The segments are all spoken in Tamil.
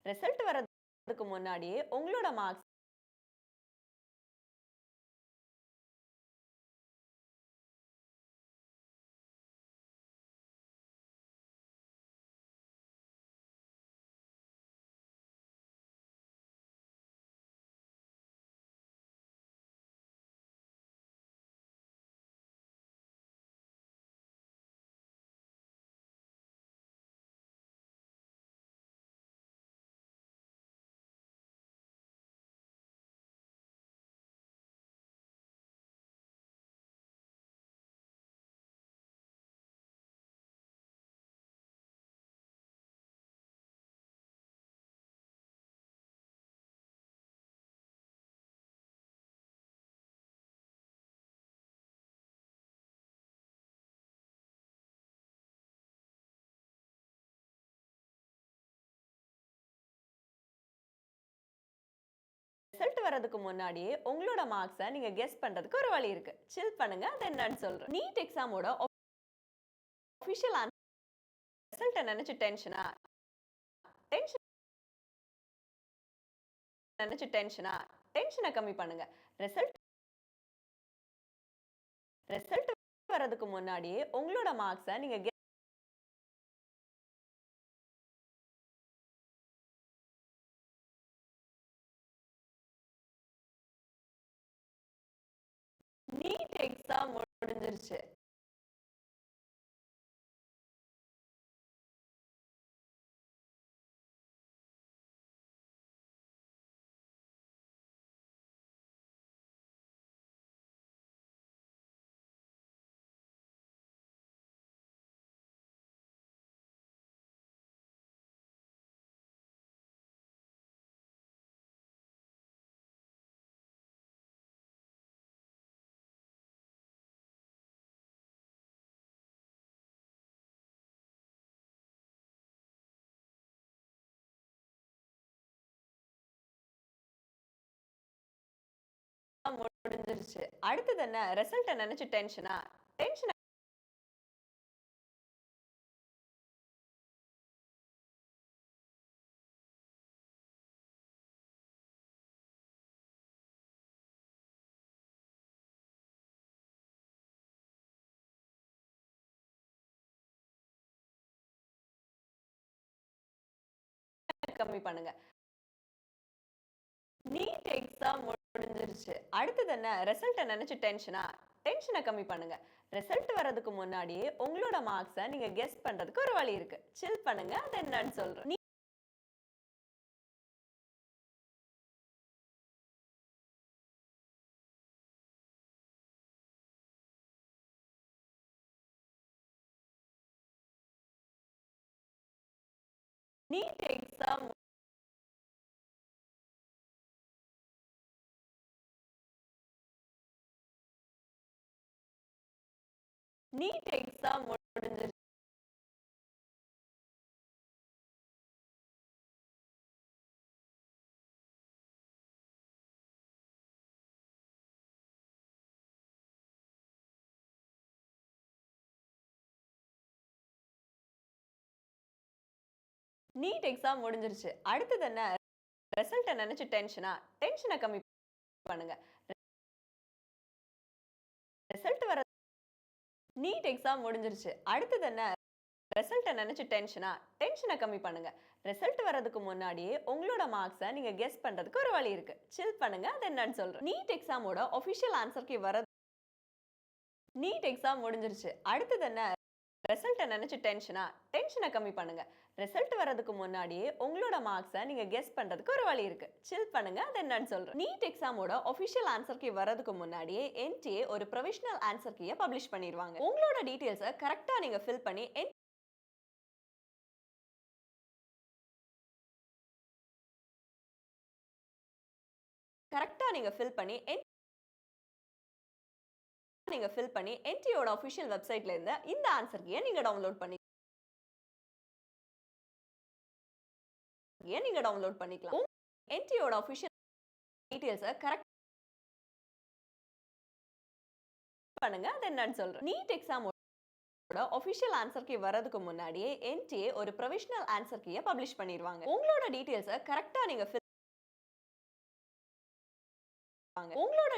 ரிசல்ட் வர்றதுக்கு முன்னாடியே உங்களோட மார்க்ஸ் ரிசல்ட் வர்றதுக்கு முன்னாடியே உங்களோட மார்க்ஸ நீங்க கெஸ் பண்றதுக்கு ஒரு வழி இருக்கு. சில் பண்ணுங்க. அது என்னன்னு சொல்றேன். நீட் எக்ஸாமோட ஆஃபிஷியல் ரிசல்ட்ட நினைச்சு டென்ஷனா? டென்ஷன் நினைச்சு டென்ஷனா? டென்ஷன கம்மி பண்ணுங்க. ரிசல்ட் ரிசல்ட் வர்றதுக்கு முன்னாடியே உங்களோட மார்க்ஸ நீங்க நீட் எக்ஸாம் முடிஞ்சிருச்சு. முடிஞ்சிருச்சு. அடுத்தது என்ன? ரிசல்ட்ட நினைச்சு டென்ஷனா? டென்ஷன கம்மி பண்ணுங்க. நீட் எக்ஸாம் முடிஞ்சிருச்சு. அடுத்தது என்ன? ரிசல்ட்ட நினைச்சு டென்ஷனா? டென்ஷன கம்மி பண்ணுங்க. ரிசல்ட் வர்றதுக்கு முன்னாடியே உங்களோட மார்க்ஸ நீங்க கெஸ் பண்றதுக்கு ஒரு வழி இருக்கு. சில் பண்ணுங்க. அது என்னன்னு சொல்றேன். நீட் எக்ஸாம் நீட் எக்ஸாம் முடிஞ்சிருச்சு. நீட் எக்ஸாம் முடிஞ்சிருச்சு. அடுத்தது என்ன? ரிசல்ட்ட நினைச்சு டென்ஷனா? டென்ஷன கம்மி பண்ணுங்க. ரிசல்ட் வர நீட் எக்ஸாம் முடிஞ்சிருச்சு. அடுத்தது என்ன? ரிசல்ட்ட நினைச்சு டென்ஷனா? டென்ஷன கம்மி பண்ணுங்க. ரிசல்ட் வர்றதுக்கு முன்னாடியே உங்களோட மார்க்ஸ நீங்க கெஸ் பண்றதுக்கு ஒரு வழி இருக்கு. சில் பண்ணுங்க. அது என்னன்னு சொல்றேன். நீட் எக்ஸாமோட official answer key NEET exam முடிஞ்சிருச்சு. அடுத்தது என்ன? ரிசல்ட்ட நினைச்சு டென்ஷனா? டென்ஷன கம்மி பண்ணுங்க. ரிசல்ட் வர்றதுக்கு முன்னாடியே உங்களோட மார்க்ஸ நீங்க கெஸ் பண்றதுக்கு ஒரு வழி இருக்கு. சில் பண்ணுங்க. அது என்னன்னு சொல்றேன். நீட் எக்ஸாமோட ஆஃபிஷியல் ஆன்சர் கீ வர்றதுக்கு முன்னாடியே NTA ஒரு ப்ரொவிஷனல் ஆன்சர் கீய பப்ளிஷ் பண்ணிருவாங்க. உங்களோட டீடைல்ஸ கரெக்ட்டா நீங்க ஃபில் பண்ணி கரெக்ட்டா நீங்க ஃபில் பண்ணி NTAயோட ஆஃபிஷியல் வெப்சைட்ல இருந்து இந்த ஆன்சர் கீய நீங்க டவுன்லோட் பண்ணிக்கலாம். NTAயோட ஆஃபிஷியல் டீடைல்ஸ கரெக்ட் பண்ணுங்க. அது என்னன்னு சொல்றேன். NEET exam official answer key வரதுக்கு முன்னாடியே என்டிஏ ஒரு ப்ரொவிஷனல் ஆன்சர் கீயை பப்ளிஷ் பண்ணிடுவாங்க. உங்களோட டீடைல்ஸை கரெக்டா நீங்க fill பண்ணுவாங்க. உங்களோட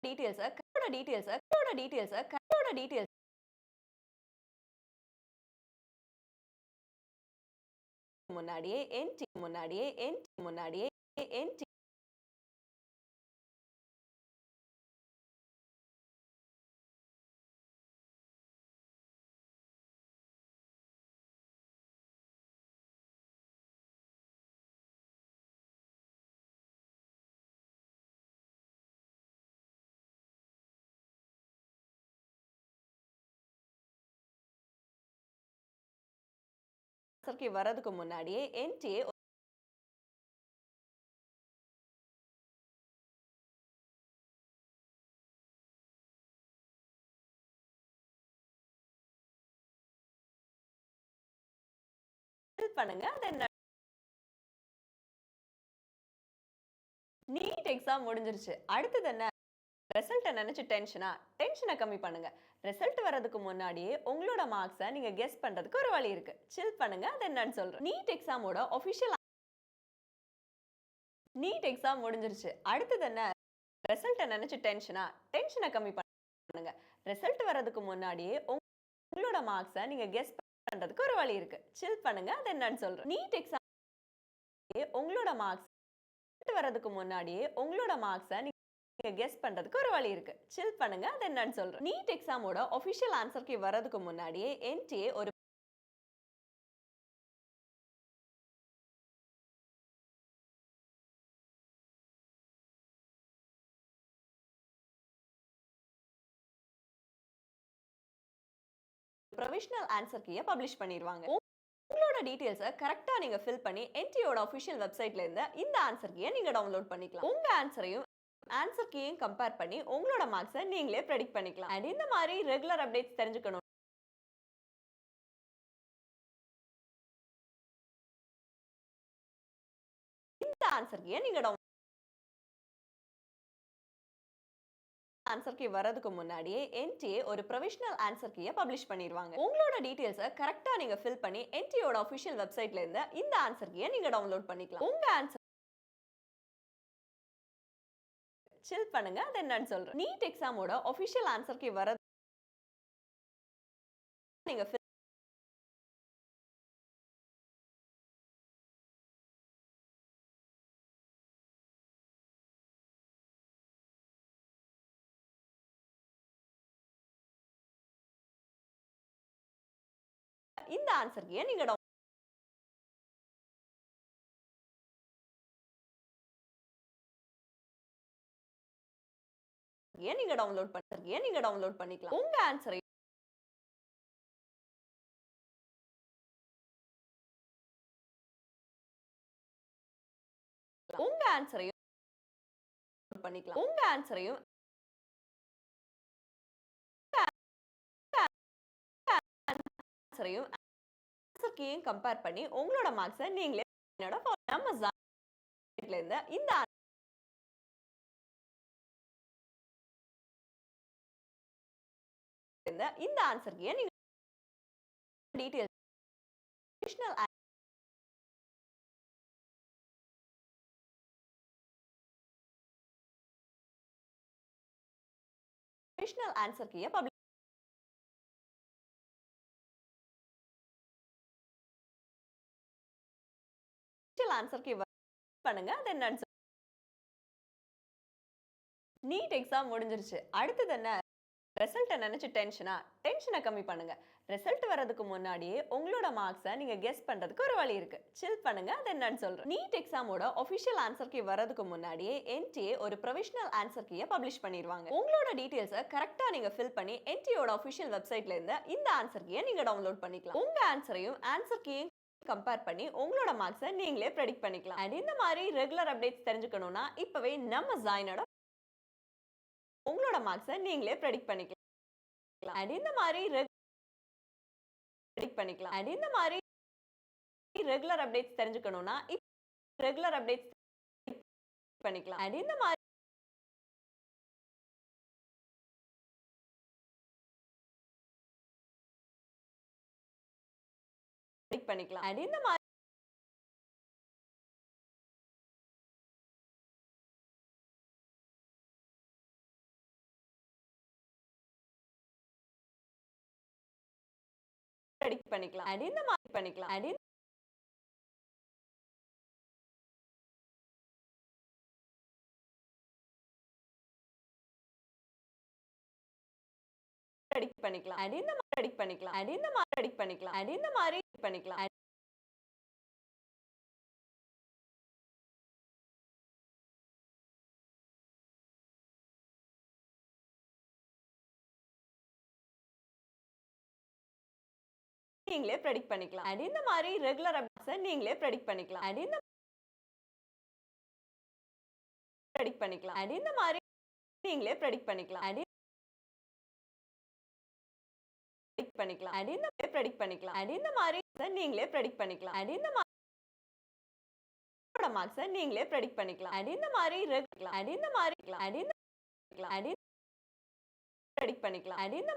டீடைல்ஸ் முன்னாடியே என்டி ஆன்சர் கீ வரதுக்கு முன்னாடியே என்டிஏ fill பண்ணுங்க. அது நீட் எக்ஸாம் முடிஞ்சிருச்சு. அடுத்தது என்ன? ரிசல்ட்ட நினைச்சு டென்ஷனை கம்மி பண்ணுங்க. ரிசல்ட் வரதுக்கு முன்னாடியே உங்களோட மார்க்ஸை நீங்க கெஸ் பண்றதுக்கு ஒரு வழி இருக்கு. சில் பண்ணுங்க. அது என்னன்னு சொல்றேன். நீட் எக்ஸாம் முடிஞ்சிருச்சு. அடுத்தது என்ன? ரிசல்ட்ட நினைச்சு டென்ஷனை கம்மி பண்ணுங்க. ரிசல்ட் வரதுக்கு முன்னாடியே உங்களோட மார்க்ஸை நீங்க கெஸ் பண்றதுக்கு ஒரு வழி இருக்கு. சில் பண்ணுங்க. அது என்னன்னு சொல்றேன். நீட் எக்ஸாம் உங்களோட மார்க்ஸ் வரதுக்கு முன்னாடியே உங்களோட மார்க்ஸை நீங்க கெஸ் பண்றதுக்கு ஒரு வழி இருக்கு. சில் பண்ணுங்க. அது என்னன்னு சொல்றேன். நீட் எக்ஸாமோட ஆஃபிஷியல் ஆன்சர் கீ வரதுக்கு முன்னாடியே என்டிஏ ஒரு ப்ரொவிஷனல் ஆன்சர் கீயை பப்ளிஷ் பண்ணிடுவாங்க. உங்களோட டீடைல்ஸை கரெக்டா நீங்க ஃபில் பண்ணி என்டிஏயோட ஆஃபிஷியல் வெப்சைட்ல இருந்து இந்த ஆன்சர் கீயை நீங்க டவுன்லோட் பண்ணிக்கலாம். உங்க ஆன்சர் கீயும் கம்பேர் பண்ணி உங்களோட மார்க்ஸை நீங்களே ப்ரெடிக்ட் பண்ணிக்கலாம். அண்ட் இந்த மாதிரி ரெகுலர் அப்டேட்ஸ் தெரிஞ்சுக்கணும். இந்த ஆன்சர் கீயை நீங்க ஆன்சர் கீ வரதுக்கு முன்னாடியே என்டிஏ ஒரு ப்ரொவிஷனல் ஆன்சர் கீயை பப்ளிஷ் பண்ணிடுவாங்க. உங்களோட டீடைல்ஸை கரெக்டா நீங்க ஃபில் பண்ணி என்டிஏயோட ஆஃபிஷியல் வெப்சைட்ல இருந்து இந்த ஆன்சர் கீயை நீங்க டவுன்லோட் பண்ணிக்கலாம். உங்க ஆன்சர் சில் பண்ணுங்க. அது என்னன்னு சொல்றேன். நீட் எக்ஸாமோட ஆஃபிஷியல் ஆன்சர் கீ வர நீங்க இந்த ஆன்சர் கீயை நீங்க டவுன்லோட் பண்ணிக்கலாம். உங்க ஆன்சரையும் பண்ணிக்கலாம். உங்க ஆன்சரையும் ஆன்சர் கீயும் கம்பேர் பண்ணி உங்களோட மார்க்ஸை நீங்களே நம்ம இருந்து இந்த ஆன்சர் கீயை நீங்க டீடைல்ஸ் ப்ரொவிஷனல் ஆன்சர் கீயை பப்ளிஷ் ஆன்சர் கீ பண்ணுங்க. அது என்னன்னு நீட் எக்ஸாம் முடிஞ்சிருச்சு. அடுத்தது என்ன? ரிசல்ட்ட நினைச்சு டென்ஷனை கம்மி பண்ணுங்க. ரிசல்ட் வரதுக்கு முன்னாடியே உங்களோட மார்க்ஸை நீங்க கெஸ் பண்றதுக்கு ஒரு வழி இருக்கு. சில் பண்ணுங்க. அது என்னன்னு சொல்றேன். நீட் எக்ஸாமோட ஆஃபிஷியல் ஆன்சர் கீ வரதுக்கு முன்னாடியே என்டிஏ ஒரு ப்ரொவிஷனல் ஆன்சர் கீயை பப்ளிஷ் பண்ணிடுவாங்க. உங்களோட டீடைல்ஸை கரெக்டா நீங்க ஃபில் பண்ணி என்டிஏயோட ஆஃபிஷியல் வெப்சைட்ல இருந்து இந்த ஆன்சர் கீயை நீங்க டவுன்லோட் பண்ணிக்கலாம். உங்க ஆன்சர் கீயும் கம்பேர் பண்ணி உங்களோட மார்க்ஸை நீங்களே ப்ரெடிக்ட் பண்ணிக்கலாம். அண்ட் இந்த மாதிரி ரெகுலர் அப்டேட்ஸ் தெரிஞ்சுக்கணும்னா இப்பவே நம்ம ஜாயினோட உங்களோட மார்க்ஸை நீங்களே ப்ரெடிக்ட் பண்ணிக்கலாம். அண்ட் இந்த மாதிரி ரெகுலர் அப்டேட்ஸ் தெரிஞ்சுக்கணும்னா ரெகுலர் அப்டேட்ஸ் பண்ணிக்கலாம். அண்ட் இந்த மாதிரி பண்ணிக்கலாம். அண்ட் இந்த மாதிரி பண்ணிக்கலாம். அண்ட் இந்த மாதிரி பண்ணிக்கலாம். அண்ட் பண்ணிக்கலாம். அண்ட் இந்த மாதிரி பண்ணிக்கலாம். அண்ட் இந்த மாதிரி பண்ணிக்கலாம். அண்ட் இந்த மாதிரி பண்ணிக்கலாம். நீங்களே predict பண்ணிக்கலாம். அண்ட் இந்த மாதிரி ரெகுலர் அப்டேட்ஸை நீங்களே predict பண்ணிக்கலாம். அண்ட் இந்த predict பண்ணிக்கலாம். அண்ட் இந்த மாதிரி நீங்களே predict பண்ணிக்கலாம். அண்ட் பண்ணிக்கலாம். அண்ட் இந்த predict பண்ணிக்கலாம். அண்ட் இந்த மாதிரி நீங்களே predict பண்ணிக்கலாம். அண்ட் இந்த மாதிரி மார்க்ஸை நீங்களே predict பண்ணிக்கலாம். அண்ட் இந்த மாதிரி ரெகுலர் அண்ட் இந்த மாதிரி அண்ட் இந்த அண்ட் predict பண்ணிக்கலாம். அண்ட் இந்த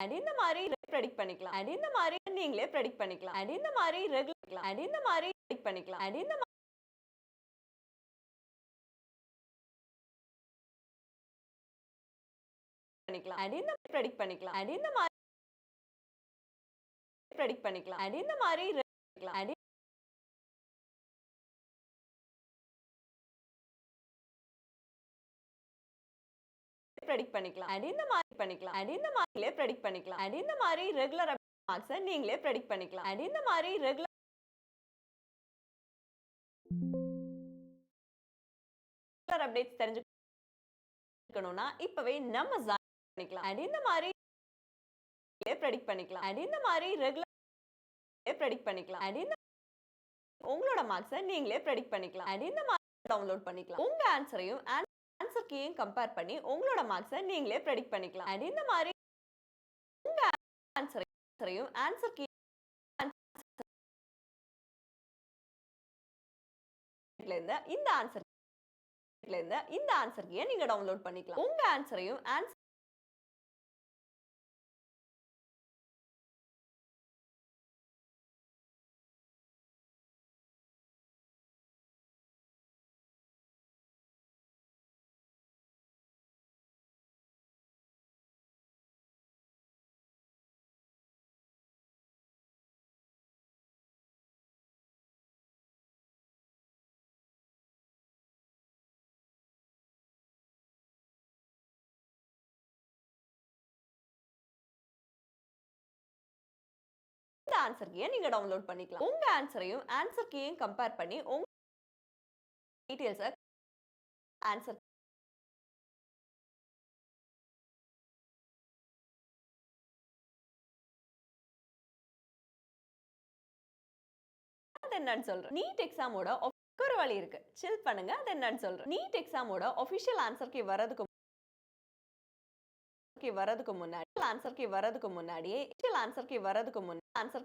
அண்ட் இந்த மாதிரி predict பண்ணிக்கலாம். அண்ட் இந்த மாதிரி நீங்களே predict பண்ணிக்கலாம். அண்ட் இந்த மாதிரி ரெகுலர் அண்ட் இந்த மாதிரி predict பண்ணிக்கலாம். அண்ட் இந்த பண்ணிக்கலாம். அண்ட் இந்த predict பண்ணிக்கலாம். அண்ட் இந்த மாதிரி predict பண்ணிக்கலாம். அண்ட் இந்த மாதிரி அண்ட் predict பண்ணிக்கலாம். அண்ட் இந்த மாதிரி பண்ணிக்கலாம். அண்ட் இந்த மாதிரி predict பண்ணிக்கலாம். அண்ட் இந்த மாதிரி ரெகுலர் மார்க்ஸை நீங்களே predict பண்ணிக்கலாம். அண்ட் இந்த மாதிரி ரெகுலர் அப்டேட்ஸ் தெரிஞ்சுக்கணும்னா இப்பவே நம்ம join பண்ணிக்கலாம். அண்ட் இந்த மாதிரி predict பண்ணிக்கலாம். அண்ட் இந்த மாதிரி ரெகுலர் predict பண்ணிக்கலாம். அண்ட் இந்த உங்களோட மார்க்ஸை நீங்களே predict பண்ணிக்கலாம். அண்ட் இந்த மாதிரி டவுன்லோட் பண்ணிக்கலாம். உங்க ஆன்சரையும் ஆன்சர் கீயையும் கம்பேர் பண்ணி உங்களோட மார்க்ஸை நீங்களே predict பண்ணிக்கலாம். அண்ட் இந்த மாதிரி உங்க ஆன்சரையும் ஆன்சர் கீ இந்த ஆன்சர் கீயை நீங்க டவுன்லோட் பண்ணிக்கலாம். உங்க ஆன்சரையும் ஆன்சர் கீயை நீங்க டவுன்லோட் பண்ணிக்கலாம். உங்க ஆன்சரையும் ஆன்சர் கீயையும் கம்பேர் பண்ணி உங்க டீடைல்ஸை ஆன்சர் என்னன்னு சொல்றேன். நீட் எக்ஸாமோட ஒரு வழி இருக்கு. சில் பண்ணுங்க. அது என்னன்னு சொல்றேன். நீட் எக்ஸாமோட ஆபீஷியல் ஆன்சர் கீ வரதுக்கு முன்னாடி ஆன்சர் கீ வரதுக்கு முன்னாடியே ஆன்சர் கீ வரதுக்கு முன்னாடி ஆன்சர்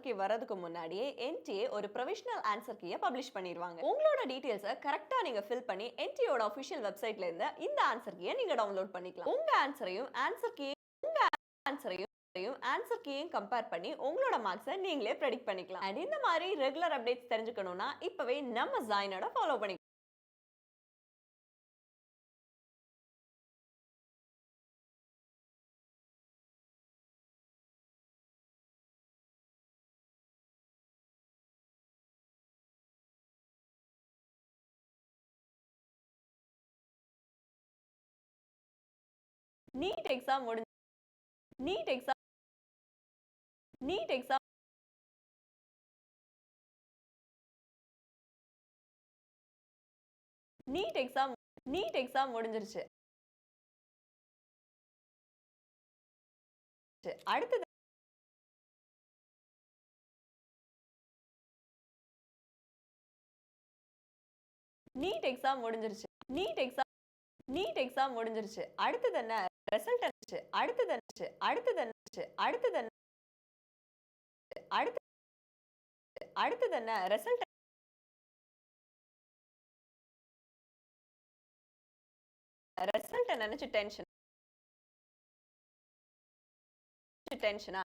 கீ வரதுக்கு முன்னாடியே NTA ஒரு ப்ரொவிஷனல் ஆன்சர் கீயை பப்ளிஷ் பண்ணிடுவாங்க. உங்களோட டீடைல்ஸை கரெக்டா நீங்க ஃபில் பண்ணி NTAயோட ஆபீஷியல் வெப்சைட்ல இருந்து இந்த ஆன்சர் கீயை நீங்க டவுன்லோட் பண்ணிக்கலாம். உங்க ஆன்சரையும் ஆன்சர் கீயையும் கம்பேர் பண்ணி உங்களோட மார்க்ஸை நீங்களே predict பண்ணிக்கலாம். அண்ட் இந்த மாதிரி ரெகுலர் அப்டேட்ஸ் தெரிஞ்சுக்கணும்னா இப்பவே நம்ம ஜாயினோட ஃபாலோ பண்ணி நீட் எக்ஸாம் நீட் எக்ஸாம் முடிஞ்சிருச்சு. அடுத்தது நீட் எக்ஸாம் முடிஞ்சிருச்சு. அடுத்தது என்ன ரிசல்ட் அடுத்தது என்ன ரிசல்ட் ரிசல்ட்ட நினைச்சு டென்ஷனா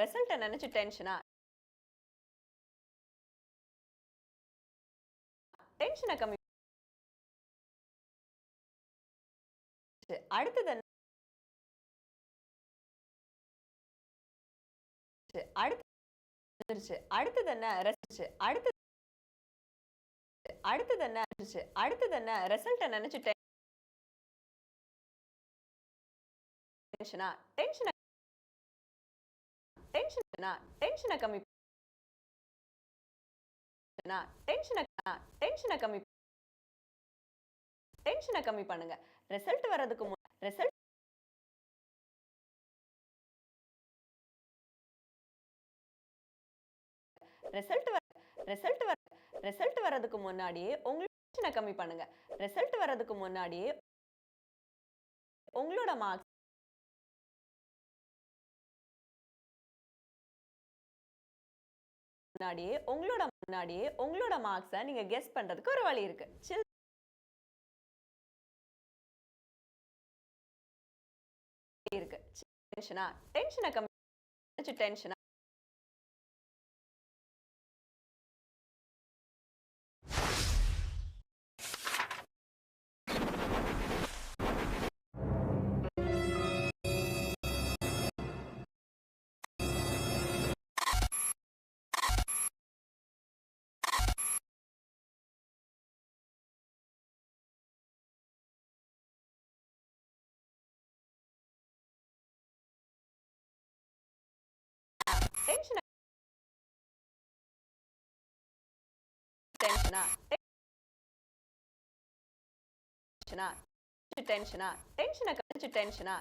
ரிசல்ட்ட நினைச்சு டென்ஷனா டென்ஷனை கம்மி அடுத்தது என்ன அடுத்தது என்ன அடுத்தது என்ன ரிசல்ட்ட நினைச்சு டென்ஷனா டென்ஷனை டென்ஷனை கம்மி டென்ஷனை கம்மி டென்ஷனை கம்மி பண்ணுங்க ரிசல்ட் வர்றதுக்கு ரிசல்ட் வர்றதுக்கு முன்னாடியே உங்களுக்கு கம்மி பண்ணுங்க ரிசல்ட் வர்றதுக்கு முன்னாடியே உங்களோட மார்க்ஸ் முன்னாடியே உங்களோட மார்க்ஸை நீங்க கெஸ் பண்றதுக்கு ஒரு வழி இருக்கு டென்ஷனை கம்மி டென்ஷனா டென்ஷனை